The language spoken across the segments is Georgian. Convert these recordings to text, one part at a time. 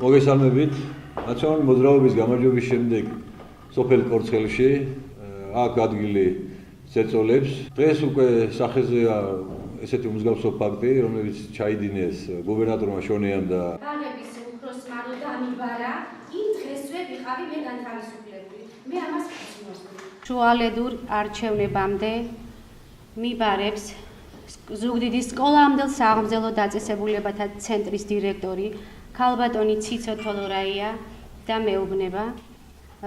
მოგესალმებით. ნაციონალური მოძრაობის გამარჯვების შემდეგ სოფელ კორცხელში აქ ადგილი ზეწოლებს. დღეს უკვე სახეზეა ესეთი უმსგავსო ფაქტი, რომელიც ჩაიდინეს გუბერნატორმა შონეამ და ბაღების უფროს მარო დამიბარა, იმ დღესვე ვიყავი მე განთავისუფლებული. მე ამას ვწინოსდი. შუალედურ არჩევნებამდე მიბარებს ზუგდიდის სკოლამდელ სააღმზელო დაწესებულებათა ცენტრის დირექტორი ქალბატონი ციცო თოლორაია და მეუბნება,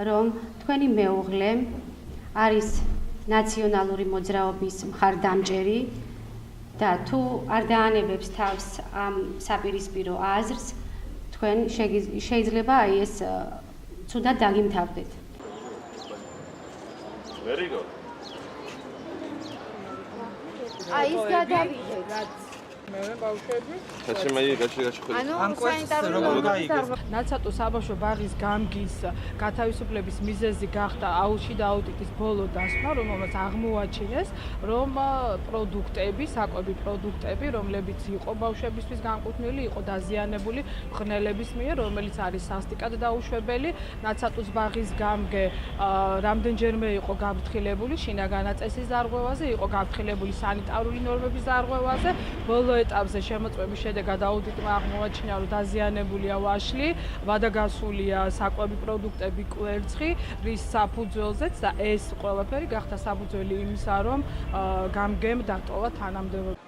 რომ თქვენი მეუღლე არის ნაციონალური მოძრაობის მხარდამჭერი და თუ არ დაანებებს თავს ამ საპირისპირო აზრს, თქვენ შეიძლება აი ეს ცუდად დაგიმთავრდეთ. Very good. აი ეს გადავიდეთ. ნაცატო საბავშვო ბაღის გამგის გათავისუფლების მიზეზი გახდა აუში და აუდიტის ბოლო დასმა, რომელმაც აღმოაჩინეს, რომ პროდუქტები, საკვები პროდუქტები, რომლებიც იყო ბავშვებისთვის განკუთვნილი, იყო დაზიანებული მღრღნელების მიერ, რომელიც არის სასტიკად დაუშვებელი. ნაცატოს ბაღის გამგე რამდენჯერმე იყო გაფრთხილებული შინაგან წესის დარღვევაზე, იყო გაფრთხილებული სანიტარული ნორმების დარღვევაზე. ბოლო ეტაპზე შემოწმების შედეგად აუდიტმა აღმოაჩინა, რომ დაზიანებულია ვაშლი, ვადაგასულია საკვები პროდუქტები, კვერცხი, რის საფუძველზეც და ეს ყველაფერი გახდა საფუძველი იმისა, რომ გამგემ დატოვა თანამდებობა.